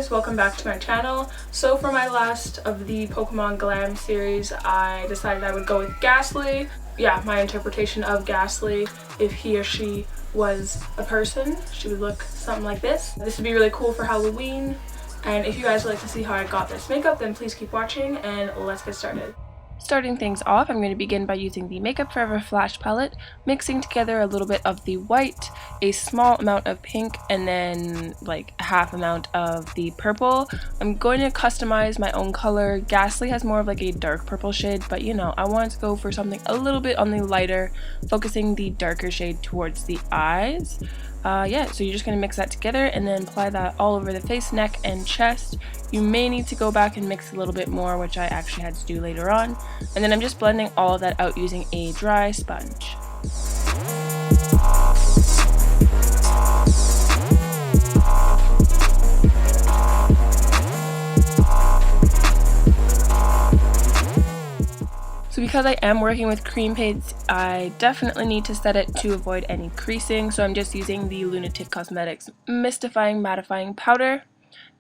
guys, welcome back to my channel. So for my last of the Pokemon Glam series, I decided I would go with Gastly. Yeah, my interpretation of Gastly. If he or she was a person, she would look something like this. This would be really cool for Halloween. And if you guys would like to see how I got this makeup, then please keep watching and let's get started. Starting things off, I'm going to begin by using the Makeup Forever Flash palette, mixing together a little bit of the white, a small amount of pink, and then like a half amount of the purple. I'm going to customize my own color. Gastly has more of like a dark purple shade, but you know, I wanted to go for something a little bit on the lighter, focusing the darker shade towards the eyes. Yeah, so you're just going to mix that together and then apply that all over the face, neck, and chest. You may need to go back and mix a little bit more, which I actually had to do later on. And then I'm just blending all of that out using a dry sponge. So because I am working with cream paints, I definitely need to set it to avoid any creasing, so I'm just using the Lunatic Cosmetics Mystifying Mattifying Powder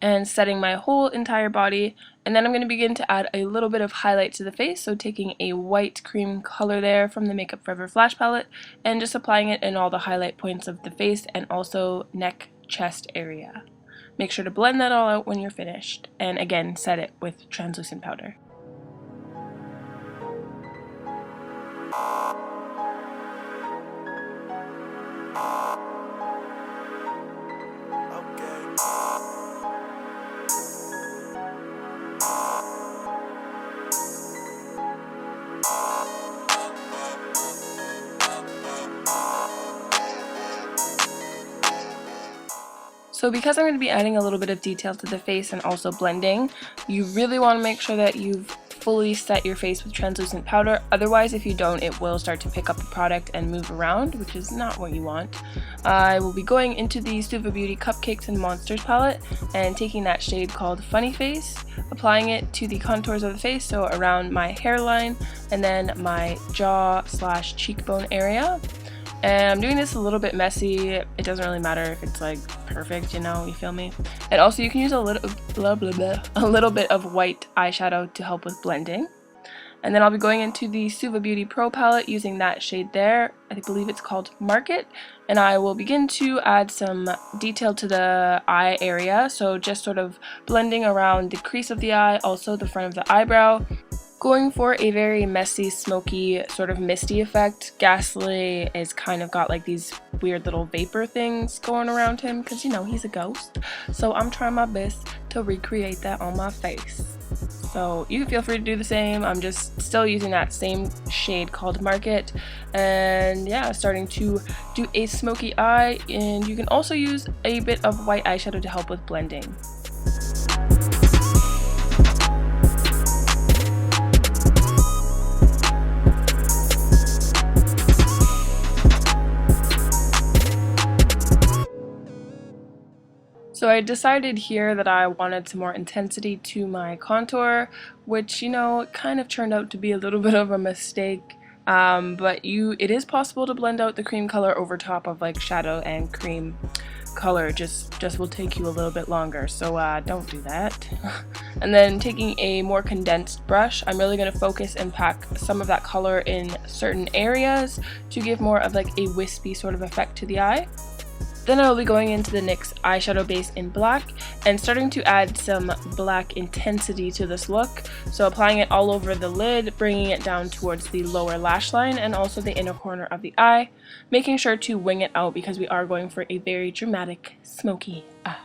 and setting my whole entire body, and then I'm going to begin to add a little bit of highlight to the face, so taking a white cream color there from the Makeup Forever Flash palette and just applying it in all the highlight points of the face and also neck, chest area. Make sure to blend that all out when you're finished, and again set it with translucent powder. So because I'm going to be adding a little bit of detail to the face and also blending, you really want to make sure that you've fully set your face with translucent powder. Otherwise, if you don't, it will start to pick up the product and move around, which is not what you want. I will be going into the Suva Beauty Cupcakes and Monsters palette and taking that shade called Funny Face, applying it to the contours of the face, so around my hairline and then my jaw / cheekbone area. And I'm doing this a little bit messy. It doesn't really matter if it's like perfect, you know, you feel me? And also you can use a little bit of white eyeshadow to help with blending. And then I'll be going into the Suva Beauty Pro palette using that shade there. I believe it's called Market. And I will begin to add some detail to the eye area. So just sort of blending around the crease of the eye, also the front of the eyebrow. Going for a very messy, smoky, sort of misty effect. Gastly is kind of got like these weird little vapor things going around him because, you know, he's a ghost. So I'm trying my best to recreate that on my face. So you can feel free to do the same. I'm just still using that same shade called Market. And yeah, starting to do a smoky eye. And you can also use a bit of white eyeshadow to help with blending. So I decided here that I wanted some more intensity to my contour, which, you know, kind of turned out to be a little bit of a mistake. But it is possible to blend out the cream color over top of like shadow and cream color. Just will take you a little bit longer, so don't do that. And then taking a more condensed brush, I'm really going to focus and pack some of that color in certain areas to give more of like a wispy sort of effect to the eye. Then I will be going into the NYX eyeshadow base in black and starting to add some black intensity to this look. So applying it all over the lid, bringing it down towards the lower lash line and also the inner corner of the eye, making sure to wing it out because we are going for a very dramatic, smoky eye.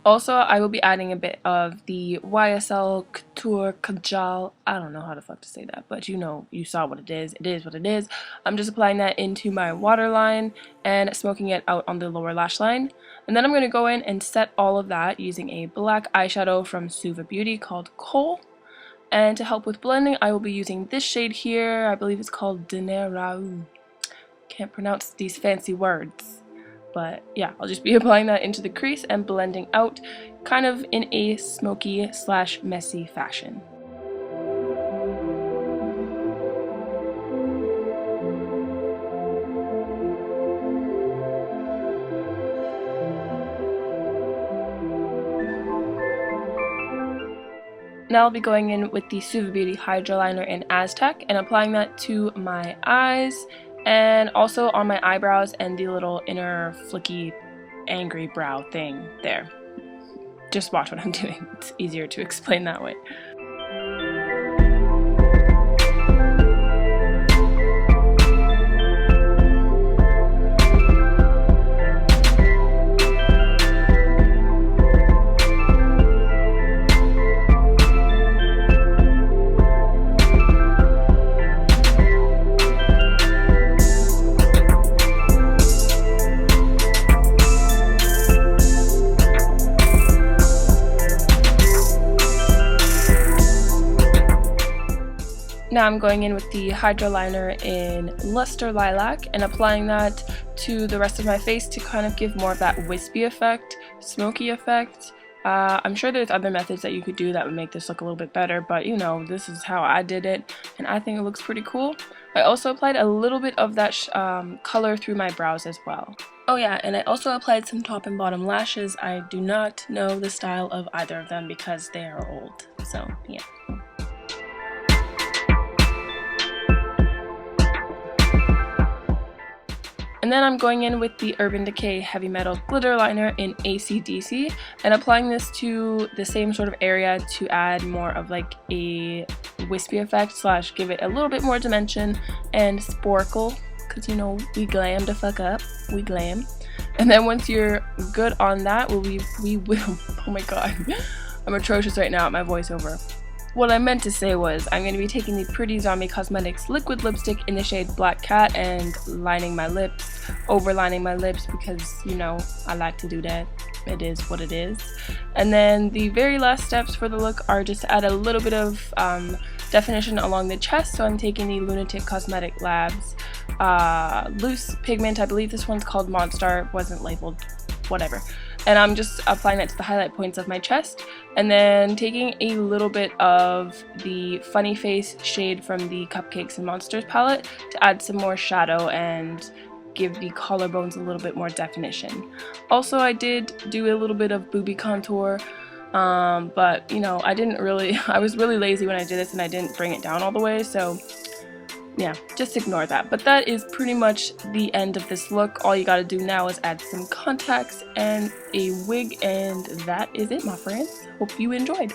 Also, I will be adding a bit of the YSL Couture Kajal. I don't know how the fuck to say that, but you know, you saw what it is. It is what it is. I'm just applying that into my waterline and smoking it out on the lower lash line. And then I'm going to go in and set all of that using a black eyeshadow from Suva Beauty called Kohl. And to help with blending, I will be using this shade here. I believe it's called Dinero. Can't pronounce these fancy words. But yeah, I'll just be applying that into the crease and blending out kind of in a smoky / messy fashion. Now I'll be going in with the Suva Beauty Hydra Liner in Aztec and applying that to my eyes and also on my eyebrows and the little inner flicky angry brow thing there. Just watch what I'm doing. It's easier to explain that way. Now I'm going in with the Hydra Liner in Luster Lilac and applying that to the rest of my face to kind of give more of that wispy effect, smoky effect. I'm sure there's other methods that you could do that would make this look a little bit better, but you know, this is how I did it and I think it looks pretty cool. I also applied a little bit of that color through my brows as well. Oh yeah, and I also applied some top and bottom lashes. I do not know the style of either of them because they are old, so yeah. And then I'm going in with the Urban Decay Heavy Metal Glitter Liner in AC/DC and applying this to the same sort of area to add more of like a wispy effect slash give it a little bit more dimension and sparkle, because you know we glam the fuck up, we glam. And then once you're good on that, we will, oh my god, I'm atrocious right now at my voiceover. What I meant to say was I'm going to be taking the Pretty Zombie Cosmetics liquid lipstick in the shade Black Cat and lining my lips, overlining my lips because, you know, I like to do that. It is what it is. And then the very last steps for the look are just to add a little bit of definition along the chest. So I'm taking the Lunatic Cosmetic Labs loose pigment. I believe this one's called Monster, wasn't labeled, whatever. And I'm just applying that to the highlight points of my chest and then taking a little bit of the Funny Face shade from the Cupcakes and Monsters palette to add some more shadow and give the collarbones a little bit more definition. Also, I did do a little bit of boobie contour, but you know, I was really lazy when I did this and I didn't bring it down all the way, so yeah, just ignore that. But that is pretty much the end of this look. All you gotta do now is add some contacts and a wig, and that is it, my friends. Hope you enjoyed.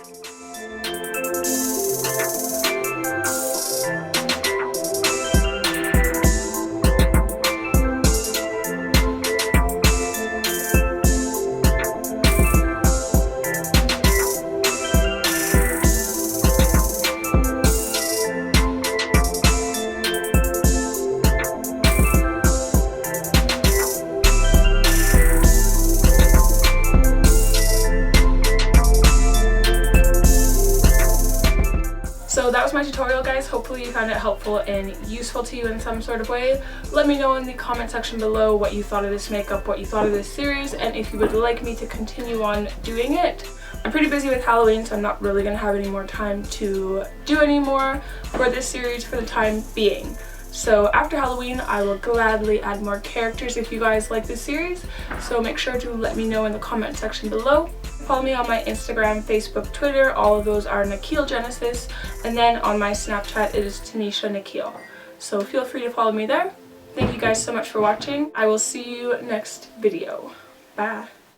So that was my tutorial, guys. Hopefully you found it helpful and useful to you in some sort of way. Let me know in the comment section below what you thought of this makeup, what you thought of this series, and if you would like me to continue on doing it. I'm pretty busy with Halloween, so I'm not really going to have any more time to do any more for this series for the time being. So after Halloween, I will gladly add more characters if you guys like this series. So make sure to let me know in the comment section below. Follow me on my Instagram, Facebook, Twitter. All of those are nickeil Genesis. And then on my Snapchat, it is tanisha.nickeil. So feel free to follow me there. Thank you guys so much for watching. I will see you next video. Bye.